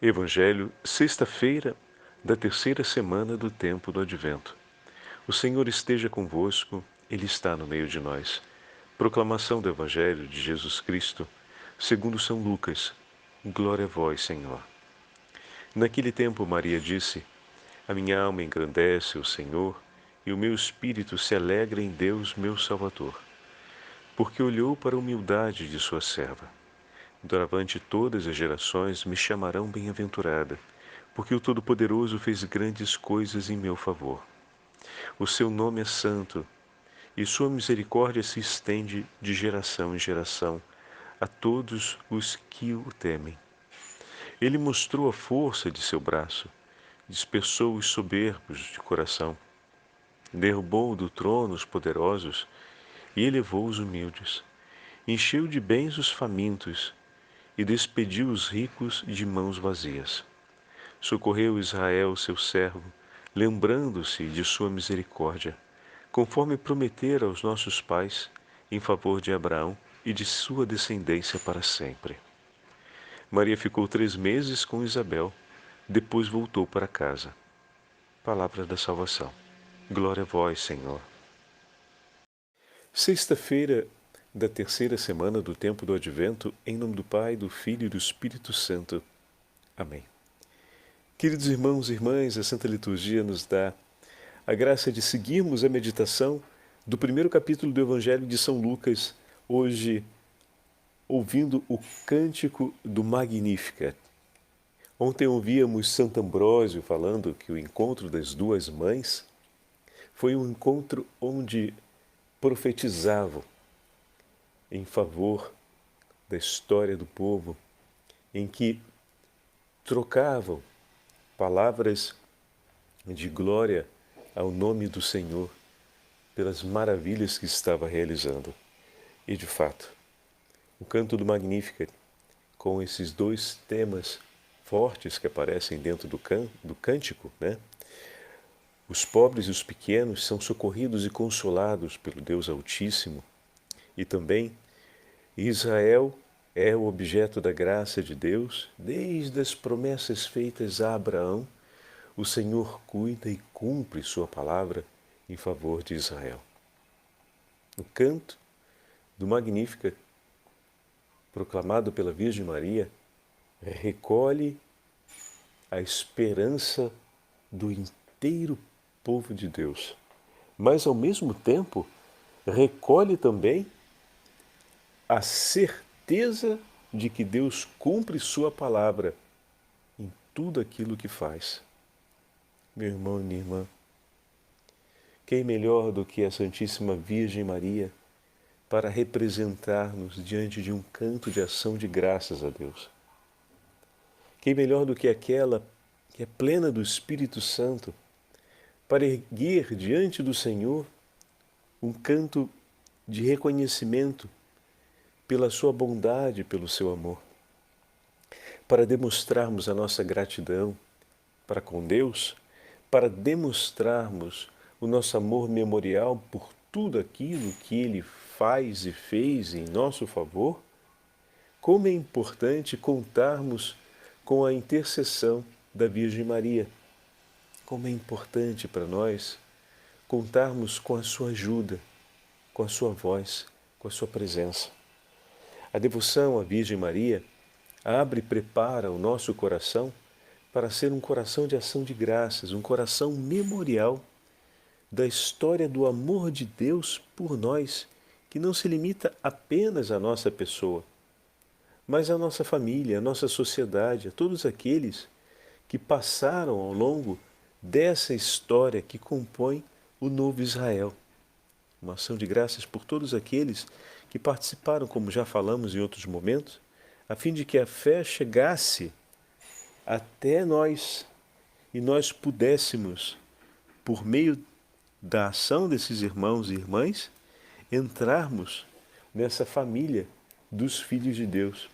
Evangelho, sexta-feira da terceira semana do tempo do Advento. O Senhor esteja convosco, Ele está no meio de nós. Proclamação do Evangelho de Jesus Cristo, segundo São Lucas. Glória a vós, Senhor. Naquele tempo Maria disse: A minha alma engrandece o Senhor, e o meu espírito se alegra em Deus, meu Salvador, porque olhou para a humildade de sua serva. Doravante todas as gerações me chamarão bem-aventurada, porque o Todo-Poderoso fez grandes coisas em meu favor. O seu nome é santo, e sua misericórdia se estende de geração em geração a todos os que o temem. Ele mostrou a força de seu braço, dispersou os soberbos de coração, derrubou do trono os poderosos e elevou os humildes. Encheu de bens os famintos e despediu os ricos de mãos vazias. Socorreu Israel, seu servo, lembrando-se de sua misericórdia, conforme prometera aos nossos pais, em favor de Abraão e de sua descendência para sempre. Maria ficou 3 meses com Isabel, depois voltou para casa. Palavra da salvação. Glória a vós, Senhor. Sexta-feira da terceira semana do tempo do Advento, em nome do Pai, do Filho e do Espírito Santo. Amém. Queridos irmãos e irmãs, a Santa Liturgia nos dá a graça de seguirmos a meditação do primeiro capítulo do Evangelho de São Lucas, hoje ouvindo o cântico do Magnificat. Ontem ouvíamos Santo Ambrósio falando que o encontro das duas mães foi um encontro onde profetizavam em favor da história do povo, em que trocavam palavras de glória ao nome do Senhor pelas maravilhas que estava realizando. E de fato, o canto do Magnificat, com esses dois temas fortes que aparecem dentro do cântico, né? Os pobres e os pequenos são socorridos e consolados pelo Deus Altíssimo, e também Israel é o objeto da graça de Deus, desde as promessas feitas a Abraão. O Senhor cuida e cumpre sua palavra em favor de Israel. O canto do Magnificat, proclamado pela Virgem Maria, recolhe a esperança do inteiro povo de Deus, mas ao mesmo tempo recolhe também a certeza de que Deus cumpre sua palavra em tudo aquilo que faz. Meu irmão e minha irmã, quem melhor do que a Santíssima Virgem Maria para representar-nos diante de um canto de ação de graças a Deus? Quem melhor do que aquela que é plena do Espírito Santo para erguer diante do Senhor um canto de reconhecimento pela sua bondade, pelo seu amor, para demonstrarmos a nossa gratidão para com Deus, para demonstrarmos o nosso amor memorial por tudo aquilo que Ele faz e fez em nosso favor? Como é importante contarmos com a intercessão da Virgem Maria. Como é importante para nós contarmos com a sua ajuda, com a sua voz, com a sua presença. A devoção à Virgem Maria abre e prepara o nosso coração para ser um coração de ação de graças, um coração memorial da história do amor de Deus por nós, que não se limita apenas à nossa pessoa, mas à nossa família, à nossa sociedade, a todos aqueles que passaram ao longo dessa história que compõe o novo Israel. Uma ação de graças por todos aqueles que participaram, como já falamos em outros momentos, a fim de que a fé chegasse até nós e nós pudéssemos, por meio da ação desses irmãos e irmãs, entrarmos nessa família dos filhos de Deus.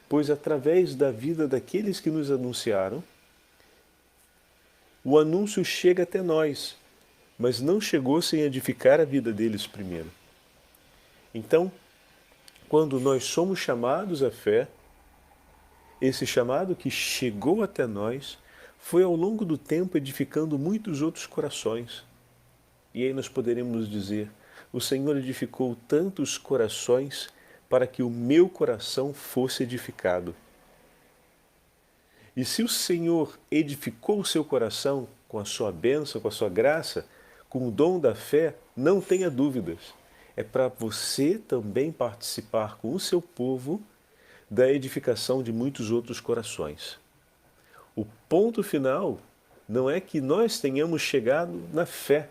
Pois através da vida daqueles que nos anunciaram, o anúncio chega até nós, mas não chegou sem edificar a vida deles primeiro. Então, quando nós somos chamados à fé, esse chamado que chegou até nós foi ao longo do tempo edificando muitos outros corações. E aí nós poderemos dizer, o Senhor edificou tantos corações para que o meu coração fosse edificado. E se o Senhor edificou o seu coração com a sua bênção, com a sua graça, com o dom da fé, não tenha dúvidas. É para você também participar com o seu povo da edificação de muitos outros corações. O ponto final não é que nós tenhamos chegado na fé,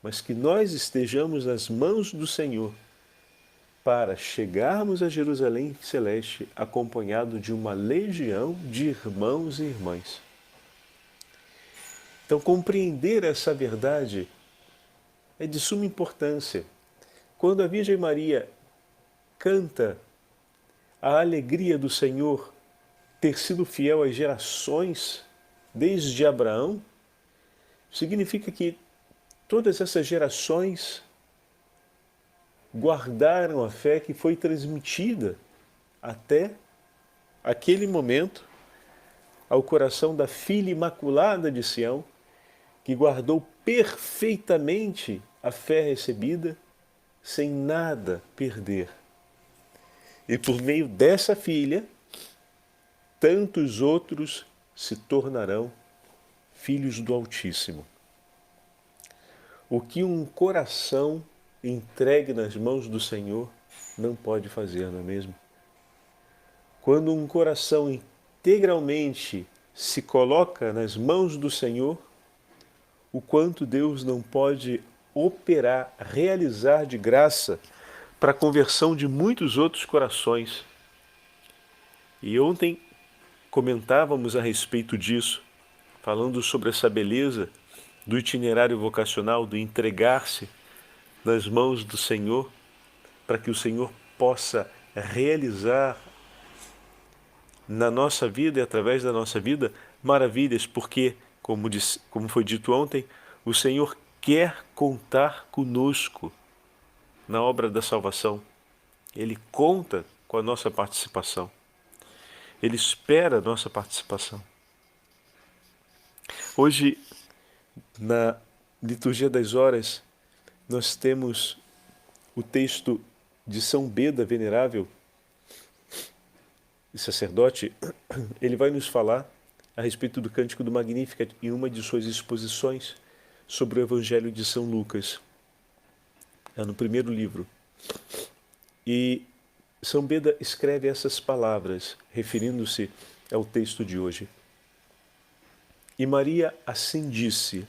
mas que nós estejamos nas mãos do Senhor para chegarmos a Jerusalém Celeste acompanhado de uma legião de irmãos e irmãs. Então, compreender essa verdade é de suma importância. Quando a Virgem Maria canta a alegria do Senhor ter sido fiel às gerações, desde Abraão, significa que todas essas gerações guardaram a fé que foi transmitida até aquele momento ao coração da Filha Imaculada de Sião, que guardou perfeitamente a fé recebida, sem nada perder. E por meio dessa filha, tantos outros se tornarão filhos do Altíssimo. O que um coração entregue nas mãos do Senhor não pode fazer, não é mesmo? Quando um coração integralmente se coloca nas mãos do Senhor, o quanto Deus não pode operar, realizar de graça para a conversão de muitos outros corações. E ontem comentávamos a respeito disso, falando sobre essa beleza do itinerário vocacional, do entregar-se nas mãos do Senhor, para que o Senhor possa realizar na nossa vida e através da nossa vida maravilhas, porque, como foi dito ontem, o Senhor quer contar conosco na obra da salvação. Ele conta com a nossa participação. Ele espera a nossa participação. Hoje, na Liturgia das Horas, nós temos o texto de São Beda Venerável, o sacerdote. Ele vai nos falar a respeito do Cântico do Magnificat em uma de suas exposições sobre o Evangelho de São Lucas. É no primeiro livro. E São Beda escreve essas palavras, referindo-se ao texto de hoje. E Maria assim disse: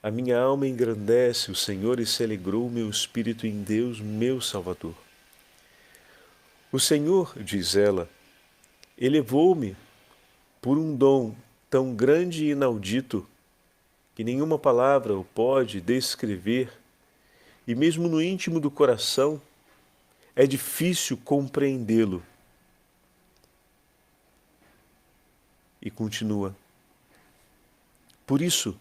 a minha alma engrandece o Senhor e se alegrou o meu espírito em Deus, meu Salvador. O Senhor, diz ela, elevou-me por um dom tão grande e inaudito que nenhuma palavra o pode descrever, e mesmo no íntimo do coração é difícil compreendê-lo. E continua: por isso,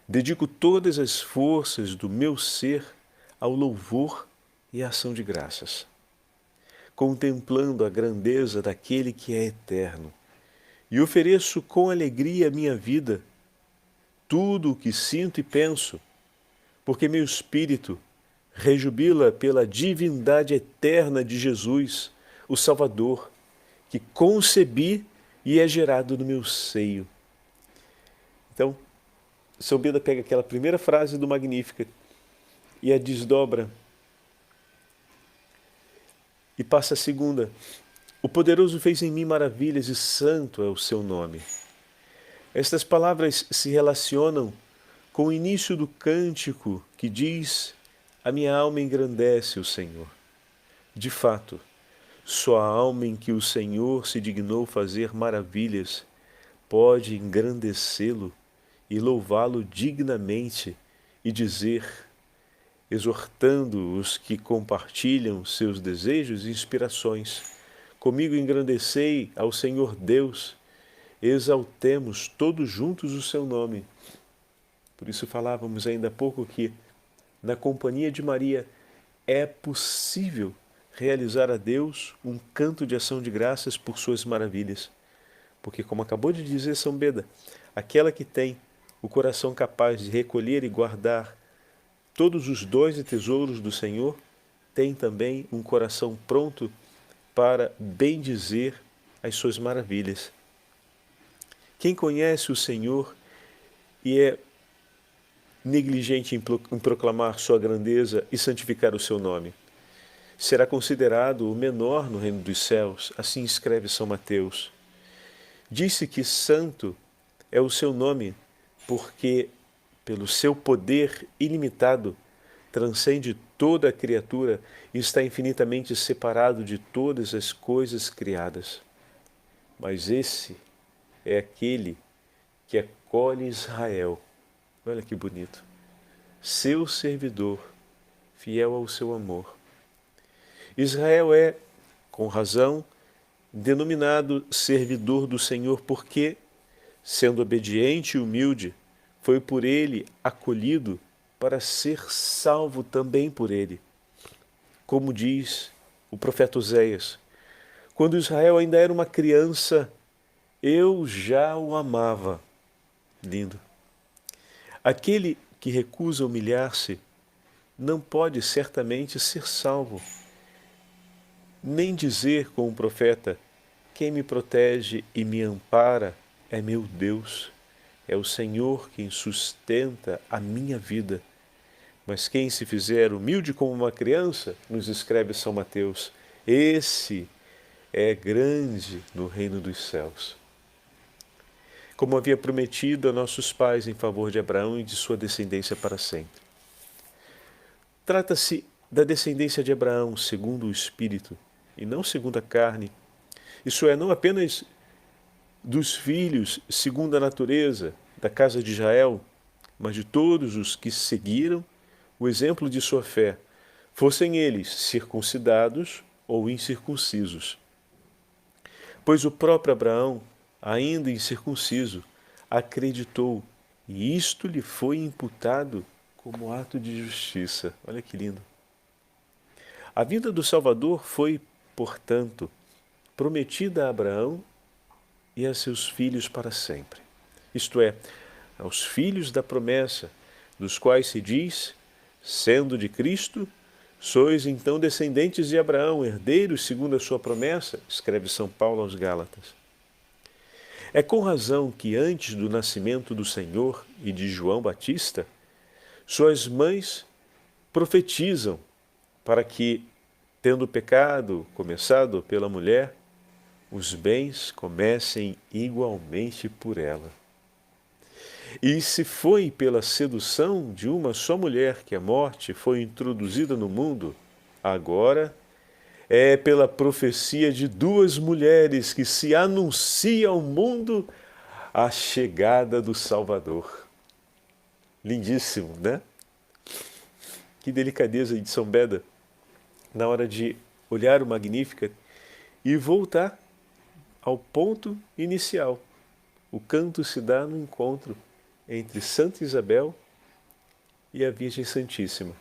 dedico todas as forças do meu ser ao louvor e à ação de graças, contemplando a grandeza daquele que é eterno, e ofereço com alegria a minha vida, tudo o que sinto e penso, porque meu espírito rejubila pela divindade eterna de Jesus, o Salvador, que concebi e é gerado no meu seio. Então, São Beda pega aquela primeira frase do Magníficat e a desdobra e passa a segunda. O poderoso fez em mim maravilhas e santo é o seu nome. Estas palavras se relacionam com o início do cântico que diz: a minha alma engrandece o Senhor. De fato, só a alma em que o Senhor se dignou fazer maravilhas pode engrandecê-lo e louvá-lo dignamente e dizer, exortando os que compartilham seus desejos e inspirações: comigo engrandecei ao Senhor Deus, exaltemos todos juntos o seu nome. Por isso falávamos ainda há pouco que, na companhia de Maria, é possível realizar a Deus um canto de ação de graças por suas maravilhas. Porque, como acabou de dizer São Beda, aquela que tem o coração capaz de recolher e guardar todos os dons e tesouros do Senhor, tem também um coração pronto para bendizer as suas maravilhas. Quem conhece o Senhor e é negligente em proclamar sua grandeza e santificar o seu nome, será considerado o menor no reino dos céus, assim escreve São Mateus. Disse que santo é o seu nome, porque, pelo seu poder ilimitado, transcende toda a criatura e está infinitamente separado de todas as coisas criadas. Mas esse é aquele que acolhe Israel. Olha que bonito. Seu servidor, fiel ao seu amor. Israel é, com razão, denominado servidor do Senhor porque, sendo obediente e humilde, foi por ele acolhido para ser salvo também por ele. Como diz o profeta Oséias, quando Israel ainda era uma criança, eu já o amava. Lindo. Aquele que recusa humilhar-se não pode certamente ser salvo, nem dizer com o profeta, quem me protege e me ampara é meu Deus, é o Senhor quem sustenta a minha vida. Mas quem se fizer humilde como uma criança, nos escreve São Mateus, esse é grande no reino dos céus. Como havia prometido a nossos pais em favor de Abraão e de sua descendência para sempre. Trata-se da descendência de Abraão segundo o Espírito e não segundo a carne. Isso é, não apenas dos filhos segundo a natureza da casa de Israel, mas de todos os que seguiram o exemplo de sua fé, fossem eles circuncidados ou incircuncisos. Pois o próprio Abraão, ainda incircunciso, acreditou, e isto lhe foi imputado como ato de justiça. Olha que lindo. A vinda do Salvador foi, portanto, prometida a Abraão e a seus filhos para sempre. Isto é, aos filhos da promessa, dos quais se diz, sendo de Cristo, sois então descendentes de Abraão, herdeiros segundo a sua promessa, escreve São Paulo aos Gálatas. É com razão que antes do nascimento do Senhor e de João Batista, suas mães profetizam para que, tendo o pecado começado pela mulher, os bens comecem igualmente por ela. E se foi pela sedução de uma só mulher que a morte foi introduzida no mundo, agora é pela profecia de duas mulheres que se anuncia ao mundo a chegada do Salvador. Lindíssimo, né? Que delicadeza de São Beda, na hora de olhar o Magníficat e voltar ao ponto inicial. O canto se dá no encontro entre Santa Isabel e a Virgem Santíssima,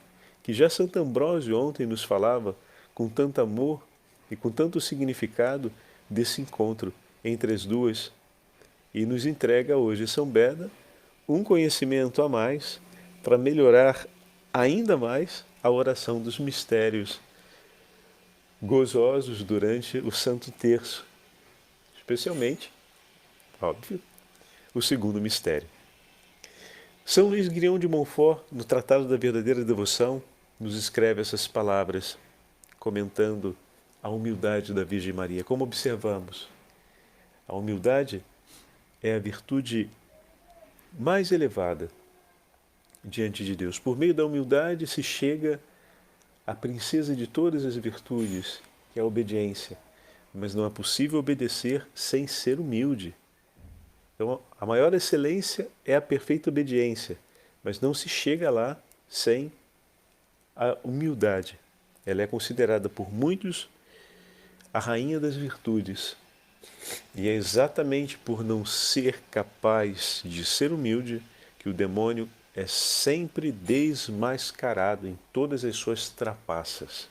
que já Santo Ambrósio ontem nos falava com tanto amor e com tanto significado desse encontro entre as duas, e nos entrega hoje São Beda um conhecimento a mais para melhorar ainda mais a oração dos mistérios gozosos durante o Santo Terço, especialmente, óbvio, o segundo mistério. São Luís Guion de Montfort, no Tratado da Verdadeira Devoção, nos escreve essas palavras, comentando a humildade da Virgem Maria. Como observamos, a humildade é a virtude mais elevada diante de Deus. Por meio da humildade se chega à princesa de todas as virtudes, que é a obediência. Mas não é possível obedecer sem ser humilde. Então, a maior excelência é a perfeita obediência, mas não se chega lá sem a humildade. Ela é considerada por muitos a rainha das virtudes. E é exatamente por não ser capaz de ser humilde que o demônio é sempre desmascarado em todas as suas trapaças.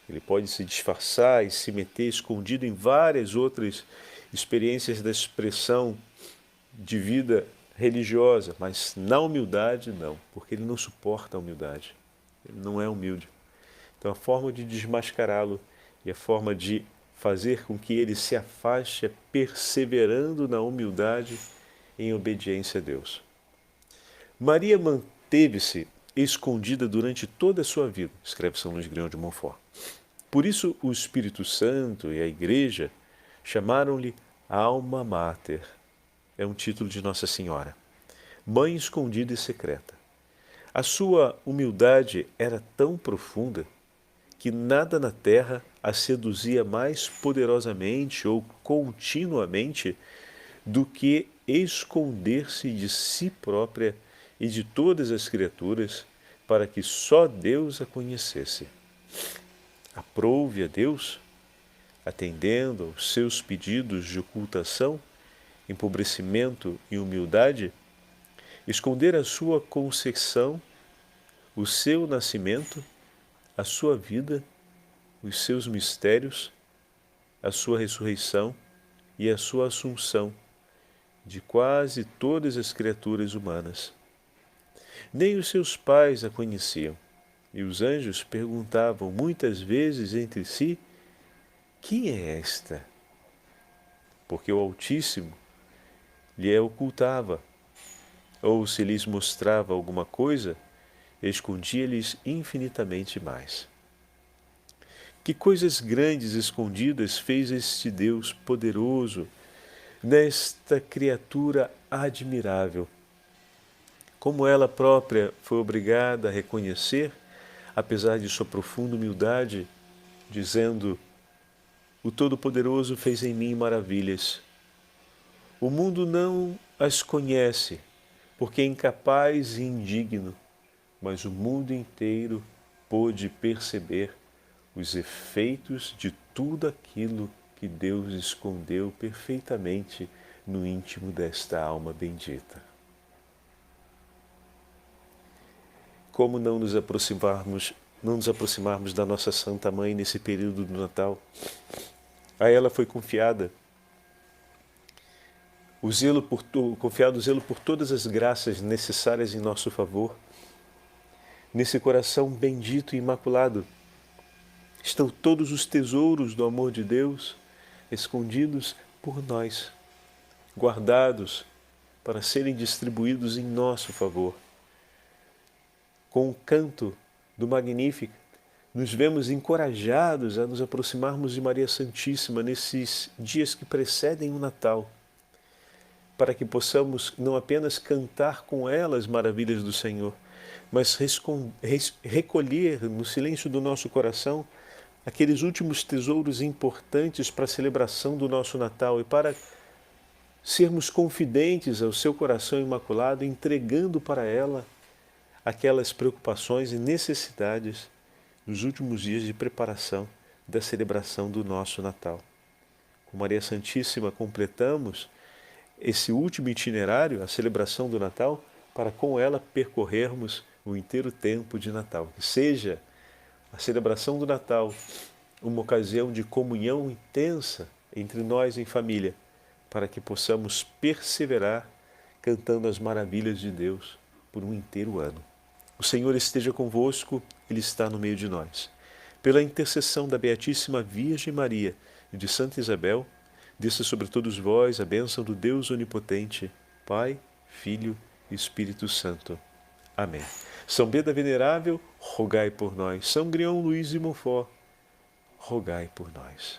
Ele pode se disfarçar e se meter escondido em várias outras experiências da expressão de vida religiosa, mas na humildade não, porque ele não suporta a humildade. Ele não é humilde. Então a forma de desmascará-lo e a forma de fazer com que ele se afaste é perseverando na humildade em obediência a Deus. Maria manteve-se escondida durante toda a sua vida, escreve São Luís Grignion de Montfort. Por isso o Espírito Santo e a Igreja chamaram-lhe Alma Mater. É um título de Nossa Senhora. Mãe escondida e secreta. A sua humildade era tão profunda que nada na terra a seduzia mais poderosamente ou continuamente do que esconder-se de si própria e de todas as criaturas para que só Deus a conhecesse. Aprove a Deus, atendendo aos seus pedidos de ocultação, empobrecimento e humildade, esconder a sua concepção, o seu nascimento, a sua vida, os seus mistérios, a sua ressurreição e a sua assunção de quase todas as criaturas humanas. Nem os seus pais a conheciam, e os anjos perguntavam muitas vezes entre si: quem é esta? Porque o Altíssimo lhe a ocultava, ou se lhes mostrava alguma coisa, escondia-lhes infinitamente mais. Que coisas grandes escondidas fez este Deus poderoso nesta criatura admirável! Como ela própria foi obrigada a reconhecer, apesar de sua profunda humildade, dizendo: o Todo-Poderoso fez em mim maravilhas. O mundo não as conhece, porque é incapaz e indigno, mas o mundo inteiro pôde perceber os efeitos de tudo aquilo que Deus escondeu perfeitamente no íntimo desta alma bendita. Como não nos aproximarmos da nossa Santa Mãe nesse período do Natal? A ela foi confiado o zelo por todas as graças necessárias em nosso favor. Nesse coração bendito e imaculado estão todos os tesouros do amor de Deus escondidos por nós, guardados para serem distribuídos em nosso favor. Com o canto do Magníficat, nos vemos encorajados a nos aproximarmos de Maria Santíssima nesses dias que precedem o Natal, para que possamos não apenas cantar com ela as maravilhas do Senhor, mas recolher no silêncio do nosso coração aqueles últimos tesouros importantes para a celebração do nosso Natal e para sermos confidentes ao seu coração imaculado, entregando para ela aquelas preocupações e necessidades nos últimos dias de preparação da celebração do nosso Natal. Com Maria Santíssima completamos esse último itinerário, a celebração do Natal, para com ela percorrermos o inteiro tempo de Natal. Que seja a celebração do Natal uma ocasião de comunhão intensa entre nós em família, para que possamos perseverar cantando as maravilhas de Deus por um inteiro ano. O Senhor esteja convosco, Ele está no meio de nós. Pela intercessão da Beatíssima Virgem Maria e de Santa Isabel, desça sobre todos vós a bênção do Deus Onipotente, Pai, Filho e Espírito Santo. Amém. São Beda Venerável, rogai por nós. São Grignion Luís de Montfort, rogai por nós.